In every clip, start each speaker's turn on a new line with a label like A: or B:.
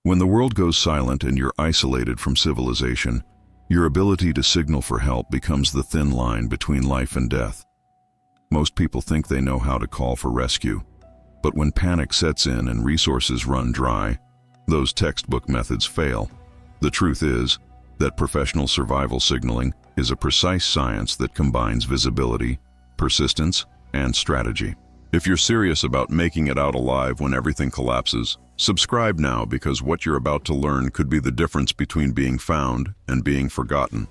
A: When the world goes silent and you're isolated from civilization, your ability to signal for help becomes the thin line between life and death. Most people think they know how to call for rescue, but when panic sets in and resources run dry, those textbook methods fail. The truth is that professional survival signaling is a precise science that combines visibility, persistence, and strategy. If you're serious about making it out alive when everything collapses, subscribe now, because what you're about to learn could be the difference between being found and being forgotten.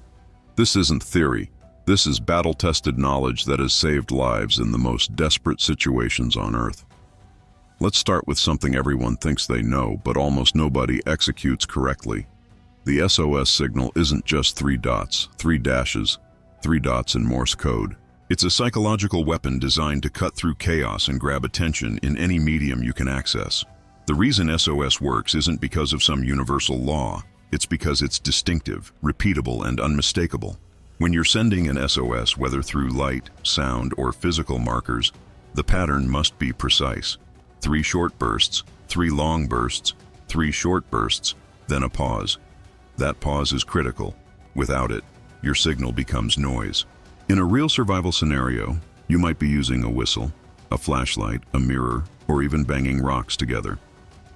A: This isn't theory. This is battle-tested knowledge that has saved lives in the most desperate situations on Earth. Let's start with something everyone thinks they know, but almost nobody executes correctly. The SOS signal isn't just 3 dots, 3 dashes, 3 dots in Morse code. It's a psychological weapon designed to cut through chaos and grab attention in any medium you can access. The reason SOS works isn't because of some universal law. It's because it's distinctive, repeatable, and unmistakable. When you're sending an SOS, whether through light, sound, or physical markers, the pattern must be precise. 3 short bursts, 3 long bursts, 3 short bursts, then a pause. That pause is critical. Without it, your signal becomes noise. In a real survival scenario, you might be using a whistle, a flashlight, a mirror, or even banging rocks together.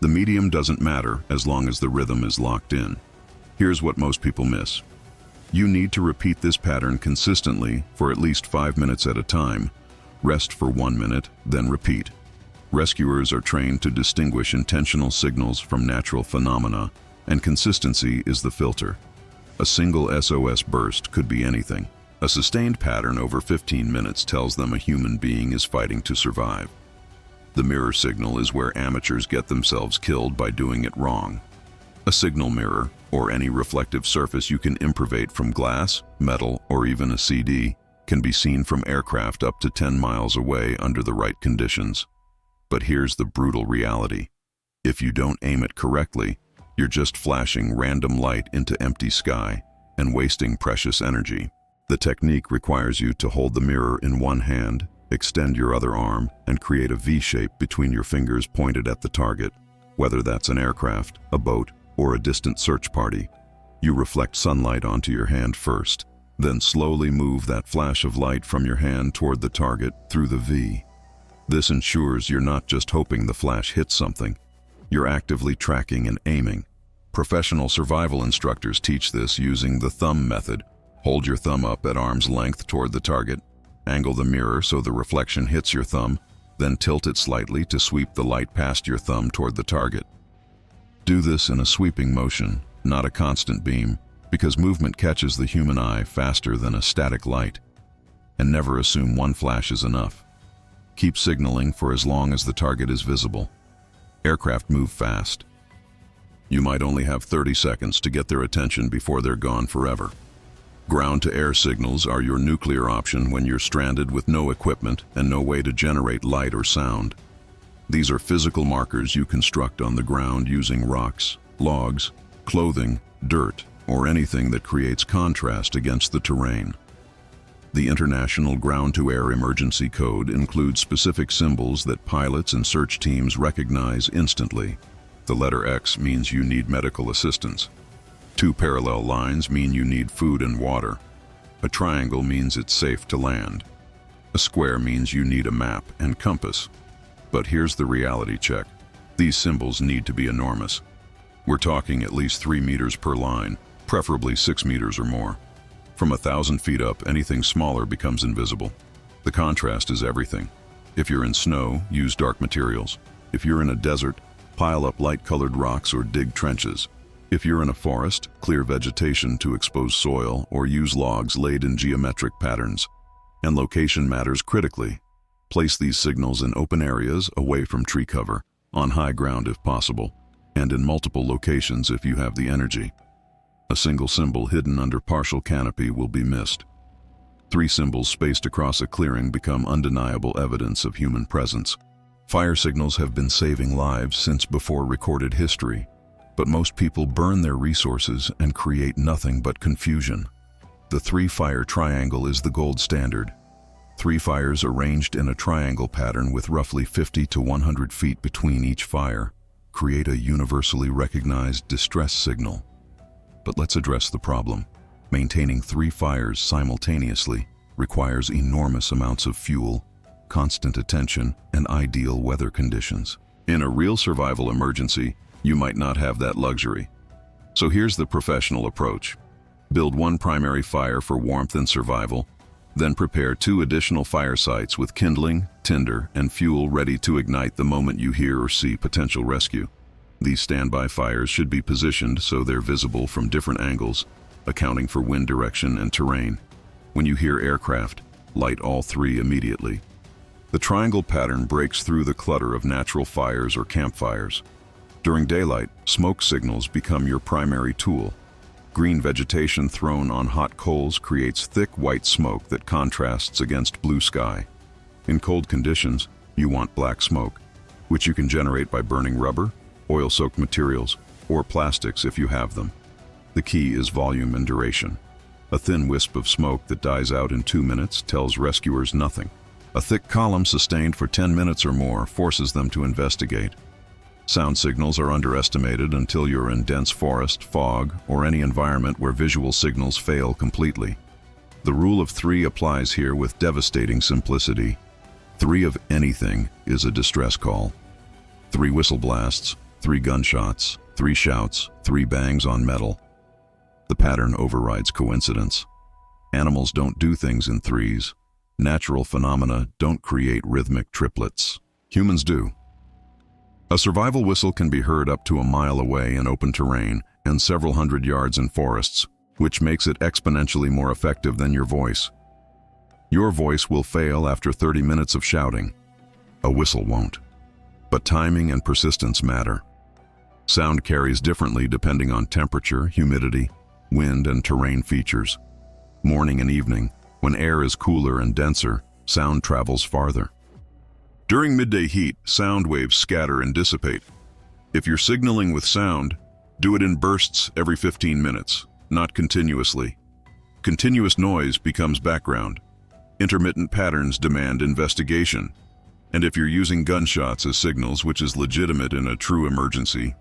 A: The medium doesn't matter as long as the rhythm is locked in. Here's what most people miss. You need to repeat this pattern consistently for at least 5 minutes at a time. Rest for 1 minute, then repeat. Rescuers are trained to distinguish intentional signals from natural phenomena, and consistency is the filter. A single SOS burst could be anything. A sustained pattern over 15 minutes tells them a human being is fighting to survive. The mirror signal is where amateurs get themselves killed by doing it wrong. A signal mirror, or any reflective surface you can improvise from glass, metal, or even a CD, can be seen from aircraft up to 10 miles away under the right conditions. But here's the brutal reality. If you don't aim it correctly, you're just flashing random light into empty sky and wasting precious energy. The technique requires you to hold the mirror in one hand, extend your other arm, and create a V shape between your fingers pointed at the target. Whether that's an aircraft, a boat, or a distant search party, you reflect sunlight onto your hand first, then slowly move that flash of light from your hand toward the target through the V. This ensures you're not just hoping the flash hits something, you're actively tracking and aiming. Professional survival instructors teach this using the thumb method. Hold your thumb up at arm's length toward the target, angle the mirror so the reflection hits your thumb, then tilt it slightly to sweep the light past your thumb toward the target. Do this in a sweeping motion, not a constant beam, because movement catches the human eye faster than a static light. And never assume one flash is enough. Keep signaling for as long as the target is visible. Aircraft move fast. You might only have 30 seconds to get their attention before they're gone forever. Ground-to-air signals are your nuclear option when you're stranded with no equipment and no way to generate light or sound. These are physical markers you construct on the ground using rocks, logs, clothing, dirt, or anything that creates contrast against the terrain. The International Ground-to-Air Emergency Code includes specific symbols that pilots and search teams recognize instantly. The letter X means you need medical assistance. 2 parallel lines mean you need food and water. A triangle means it's safe to land. A square means you need a map and compass. But here's the reality check. These symbols need to be enormous. We're talking at least 3 meters per line, preferably 6 meters or more. From 1,000 feet up, anything smaller becomes invisible. The contrast is everything. If you're in snow, use dark materials. If you're in a desert, pile up light-colored rocks or dig trenches. If you're in a forest, clear vegetation to expose soil or use logs laid in geometric patterns. And location matters critically. Place these signals in open areas away from tree cover, on high ground if possible, and in multiple locations if you have the energy. A single symbol hidden under partial canopy will be missed. 3 symbols spaced across a clearing become undeniable evidence of human presence. Fire signals have been saving lives since before recorded history. But most people burn their resources and create nothing but confusion. The 3-fire triangle is the gold standard. 3 fires arranged in a triangle pattern with roughly 50 to 100 feet between each fire. create a universally recognized distress signal. But let's address the problem. Maintaining 3 fires simultaneously requires enormous amounts of fuel, constant attention, and ideal weather conditions. In a real survival emergency, you might not have that luxury. So here's the professional approach. Build 1 primary fire for warmth and survival, then prepare 2 additional fire sites with kindling, tinder, and fuel ready to ignite the moment you hear or see potential rescue. These standby fires should be positioned so they're visible from different angles, accounting for wind direction and terrain. When you hear aircraft, light all 3 immediately. The triangle pattern breaks through the clutter of natural fires or campfires. During daylight, smoke signals become your primary tool. Green vegetation thrown on hot coals creates thick white smoke that contrasts against blue sky. In cold conditions, you want black smoke, which you can generate by burning rubber, oil-soaked materials, or plastics if you have them. The key is volume and duration. A thin wisp of smoke that dies out in 2 minutes tells rescuers nothing. A thick column sustained for 10 minutes or more forces them to investigate. Sound signals are underestimated until you're in dense forest, fog, or any environment where visual signals fail completely. The rule of 3 applies here with devastating simplicity. 3 of anything is a distress call. 3 whistle blasts, 3 gunshots, 3 shouts, 3 bangs on metal. The pattern overrides coincidence. Animals don't do things in 3s. Natural phenomena don't create rhythmic triplets. Humans do. A survival whistle can be heard up to a mile away in open terrain and several hundred yards in forests, which makes it exponentially more effective than your voice. Your voice will fail after 30 minutes of shouting. A whistle won't. But timing and persistence matter. Sound carries differently depending on temperature, humidity, wind, and terrain features. Morning and evening, when air is cooler and denser, sound travels farther. During midday heat, sound waves scatter and dissipate. If you're signaling with sound, do it in bursts every 15 minutes, not continuously. Continuous noise becomes background. Intermittent patterns demand investigation. And if you're using gunshots as signals, which is legitimate in a true emergency,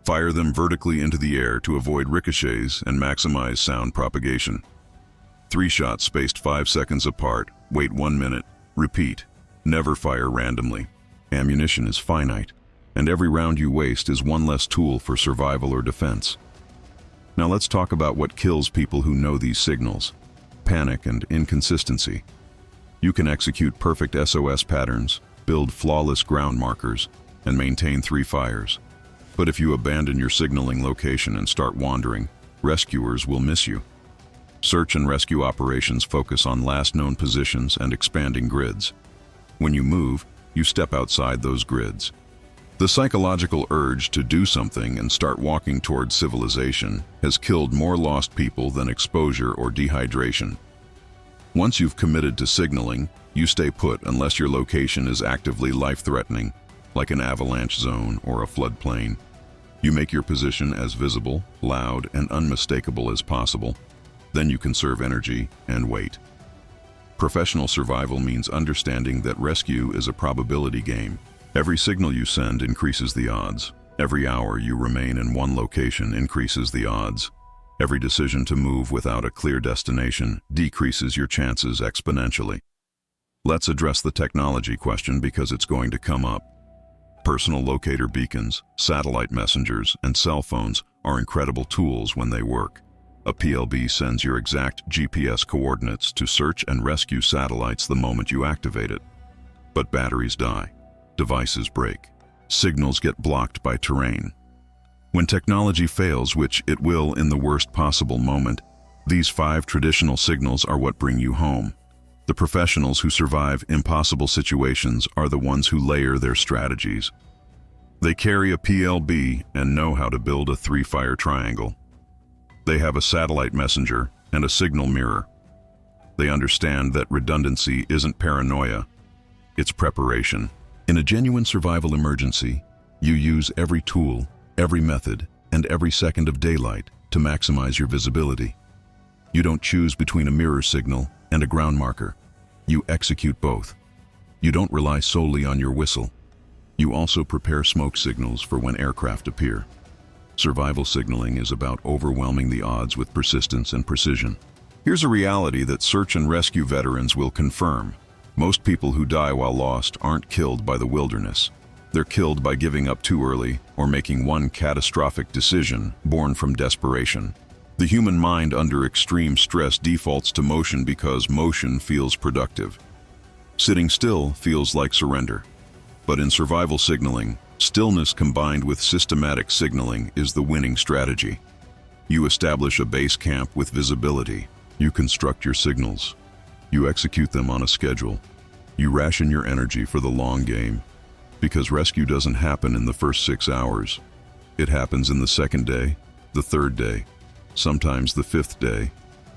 A: fire them vertically into the air to avoid ricochets and maximize sound propagation. 3 shots spaced 5 seconds apart, wait 1 minute, repeat. Never fire randomly. Ammunition is finite, and every round you waste is 1 less tool for survival or defense. Now let's talk about what kills people who know these signals: panic and inconsistency. You can execute perfect SOS patterns, build flawless ground markers, and maintain 3 fires. But if you abandon your signaling location and start wandering, rescuers will miss you. Search and rescue operations focus on last known positions and expanding grids. When you move, you step outside those grids. The psychological urge to do something and start walking towards civilization has killed more lost people than exposure or dehydration. Once you've committed to signaling, you stay put unless your location is actively life-threatening, like an avalanche zone or a floodplain. You make your position as visible, loud, and unmistakable as possible. Then you conserve energy and wait. Professional survival means understanding that rescue is a probability game. Every signal you send increases the odds. Every hour you remain in one location increases the odds. Every decision to move without a clear destination decreases your chances exponentially. Let's address the technology question because it's going to come up. Personal locator beacons, satellite messengers, and cell phones are incredible tools when they work. A PLB sends your exact GPS coordinates to search and rescue satellites the moment you activate it. But batteries die, devices break, signals get blocked by terrain. When technology fails, which it will in the worst possible moment, these 5 traditional signals are what bring you home. The professionals who survive impossible situations are the ones who layer their strategies. They carry a PLB and know how to build a 3-fire triangle. They have a satellite messenger and a signal mirror. They understand that redundancy isn't paranoia, it's preparation. In a genuine survival emergency, you use every tool, every method, and every second of daylight to maximize your visibility. You don't choose between a mirror signal and a ground marker. You execute both. You don't rely solely on your whistle. You also prepare smoke signals for when aircraft appear. Survival signaling is about overwhelming the odds with persistence and precision. Here's a reality that search and rescue veterans will confirm. Most people who die while lost aren't killed by the wilderness. They're killed by giving up too early or making one catastrophic decision born from desperation. The human mind under extreme stress defaults to motion because motion feels productive. Sitting still feels like surrender. But in survival signaling, stillness combined with systematic signaling is the winning strategy. You establish a base camp with visibility. You construct your signals. You execute them on a schedule. You ration your energy for the long game. Because rescue doesn't happen in the first 6 hours. It happens in the second day, the third day, sometimes the fifth day.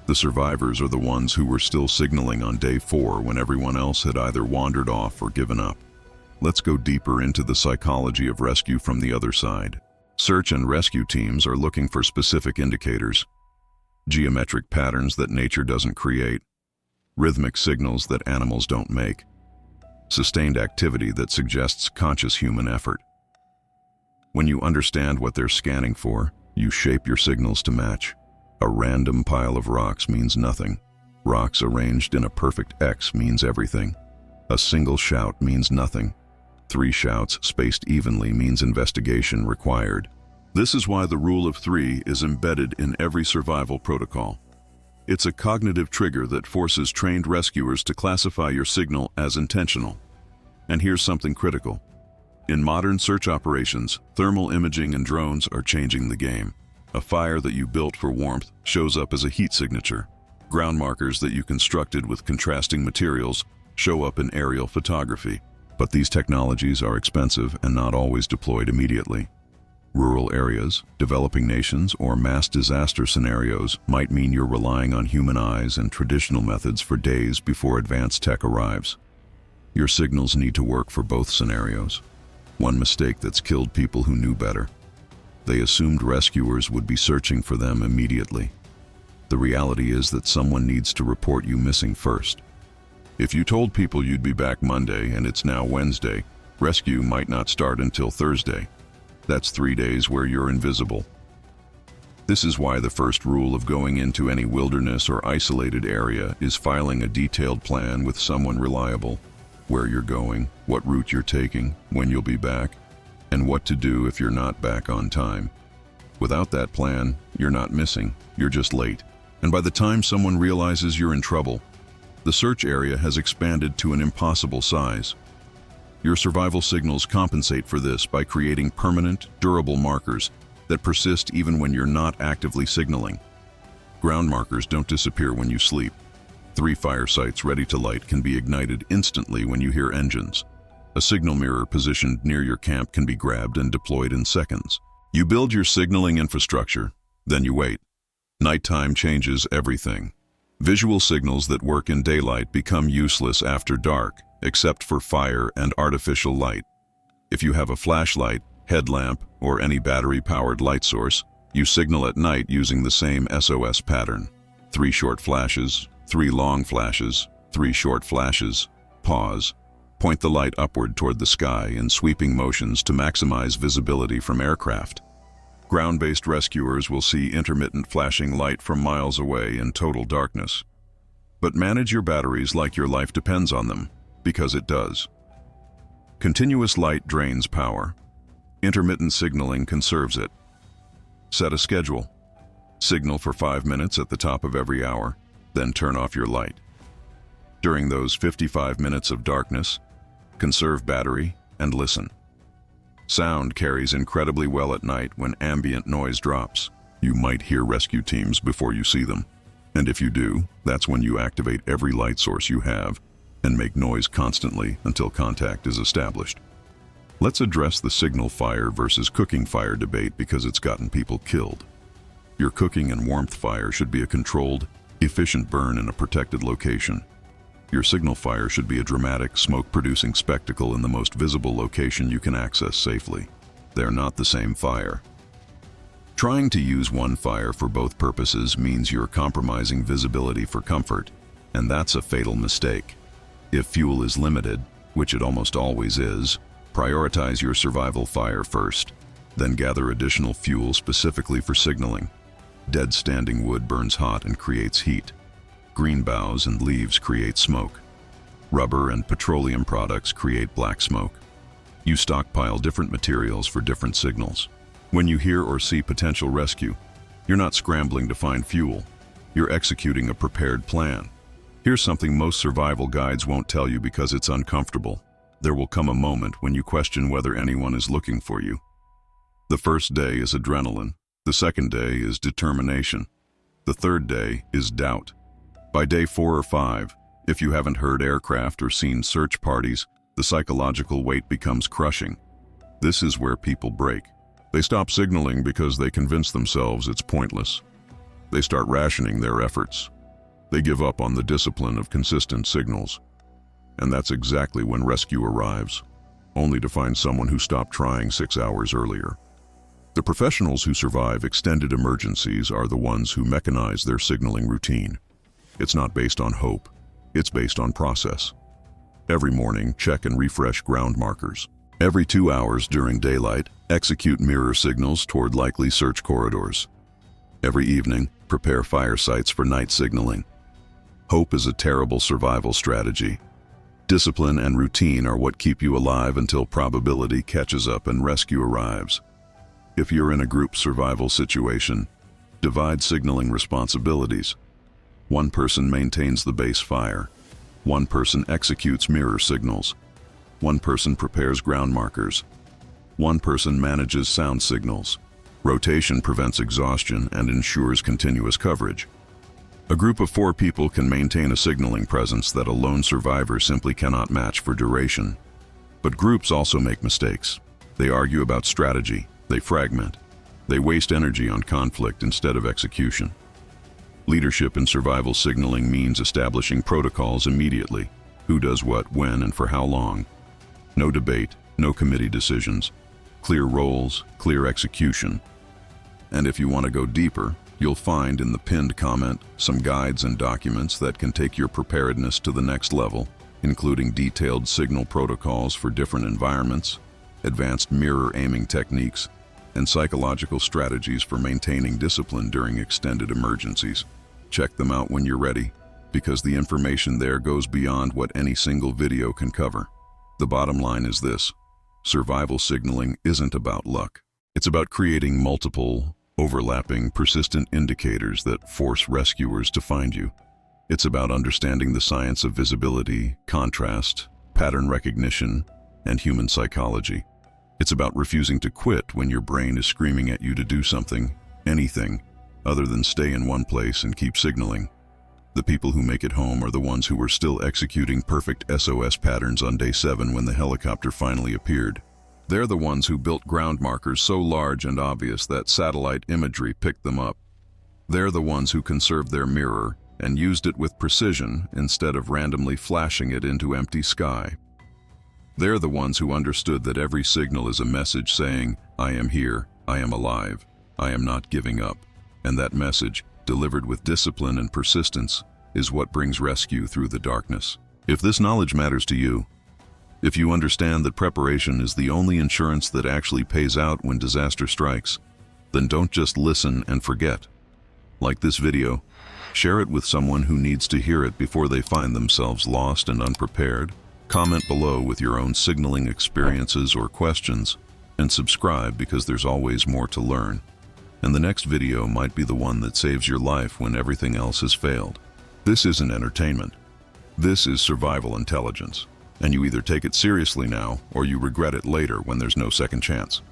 A: The survivors are the ones who were still signaling on day 4 when everyone else had either wandered off or given up. Let's go deeper into the psychology of rescue from the other side. Search and rescue teams are looking for specific indicators. Geometric patterns that nature doesn't create. Rhythmic signals that animals don't make. Sustained activity that suggests conscious human effort. When you understand what they're scanning for, you shape your signals to match. A random pile of rocks means nothing. Rocks arranged in a perfect X means everything. A single shout means nothing. 3 shouts spaced evenly means investigation required. This is why the rule of 3 is embedded in every survival protocol. It's a cognitive trigger that forces trained rescuers to classify your signal as intentional. And here's something critical. In modern search operations, thermal imaging and drones are changing the game. A fire that you built for warmth shows up as a heat signature. Ground markers that you constructed with contrasting materials show up in aerial photography. But these technologies are expensive and not always deployed immediately. Rural areas, developing nations, or mass disaster scenarios might mean you're relying on human eyes and traditional methods for days before advanced tech arrives. Your signals need to work for both scenarios. One mistake that's killed people who knew better. They assumed rescuers would be searching for them immediately. The reality is that someone needs to report you missing first. If you told people you'd be back Monday and it's now Wednesday, rescue might not start until Thursday. That's 3 days where you're invisible. This is why the first rule of going into any wilderness or isolated area is filing a detailed plan with someone reliable. Where you're going, what route you're taking, when you'll be back, and what to do if you're not back on time. Without that plan, you're not missing, you're just late. And by the time someone realizes you're in trouble, the search area has expanded to an impossible size. Your survival signals compensate for this by creating permanent, durable markers that persist even when you're not actively signaling. Ground markers don't disappear when you sleep. 3 fire sites ready to light can be ignited instantly when you hear engines. A signal mirror positioned near your camp can be grabbed and deployed in seconds. You build your signaling infrastructure, then you wait. Nighttime changes everything. Visual signals that work in daylight become useless after dark, except for fire and artificial light. If you have a flashlight, headlamp, or any battery-powered light source, you signal at night using the same SOS pattern. 3 short flashes, 3 long flashes, 3 short flashes, pause. Point the light upward toward the sky in sweeping motions to maximize visibility from aircraft. Ground-based rescuers will see intermittent flashing light from miles away in total darkness. But manage your batteries like your life depends on them, because it does. Continuous light drains power. Intermittent signaling conserves it. Set a schedule. Signal for 5 minutes at the top of every hour, then turn off your light. During those 55 minutes of darkness, conserve battery and listen. Sound carries incredibly well at night when ambient noise drops. You might hear rescue teams before you see them. And if you do, that's when you activate every light source you have and make noise constantly until contact is established. Let's address the signal fire versus cooking fire debate because it's gotten people killed. Your cooking and warmth fire should be a controlled, efficient burn in a protected location. Your signal fire should be a dramatic, smoke-producing spectacle in the most visible location you can access safely. They're not the same fire. Trying to use one fire for both purposes means you're compromising visibility for comfort, and that's a fatal mistake. If fuel is limited, which it almost always is, Prioritize your survival fire first, then gather additional fuel specifically for signaling. Dead standing wood burns hot and creates heat. Green boughs and leaves create smoke. Rubber and petroleum products create black smoke. You stockpile different materials for different signals. When you hear or see potential rescue, you're not scrambling to find fuel. You're executing a prepared plan. Here's something most survival guides won't tell you because it's uncomfortable. There will come a moment when you question whether anyone is looking for you. The first day is adrenaline. The second day is determination. The third day is doubt. By day 4 or 5, if you haven't heard aircraft or seen search parties, the psychological weight becomes crushing. This is where people break. They stop signaling because they convince themselves it's pointless. They start rationing their efforts. They give up on the discipline of consistent signals. And that's exactly when rescue arrives, only to find someone who stopped trying 6 hours earlier. The professionals who survive extended emergencies are the ones who mechanize their signaling routine. It's not based on hope, it's based on process. Every morning, check and refresh ground markers. Every 2 hours during daylight, execute mirror signals toward likely search corridors. Every evening, prepare fire sites for night signaling. Hope is a terrible survival strategy. Discipline and routine are what keep you alive until probability catches up and rescue arrives. If you're in a group survival situation, divide signaling responsibilities. One person maintains the base fire. One person executes mirror signals. One person prepares ground markers. One person manages sound signals. Rotation prevents exhaustion and ensures continuous coverage. A group of 4 people can maintain a signaling presence that a lone survivor simply cannot match for duration. But groups also make mistakes. They argue about strategy. They fragment. They waste energy on conflict instead of execution. Leadership in survival signaling means establishing protocols immediately. Who does what, when, and for how long. No debate, no committee decisions. Clear roles, clear execution. And if you want to go deeper, you'll find in the pinned comment some guides and documents that can take your preparedness to the next level, including detailed signal protocols for different environments, advanced mirror aiming techniques, and psychological strategies for maintaining discipline during extended emergencies. Check them out when you're ready, because the information there goes beyond what any single video can cover. The bottom line is this: survival signaling isn't about luck. It's about creating multiple, overlapping, persistent indicators that force rescuers to find you. It's about understanding the science of visibility, contrast, pattern recognition, and human psychology. It's about refusing to quit when your brain is screaming at you to do something, anything, other than stay in one place and keep signaling. The people who make it home are the ones who were still executing perfect SOS patterns on day 7 when the helicopter finally appeared. They're the ones who built ground markers so large and obvious that satellite imagery picked them up. They're the ones who conserved their mirror and used it with precision instead of randomly flashing it into empty sky. They're the ones who understood that every signal is a message saying, "I am here, I am alive, I am not giving up." And that message, delivered with discipline and persistence, is what brings rescue through the darkness. If this knowledge matters to you, if you understand that preparation is the only insurance that actually pays out when disaster strikes, then don't just listen and forget. Like this video, share it with someone who needs to hear it before they find themselves lost and unprepared. Comment below with your own signaling experiences or questions, and subscribe because there's always more to learn. And the next video might be the one that saves your life when everything else has failed. This isn't entertainment. This is survival intelligence. And you either take it seriously now or you regret it later when there's no second chance.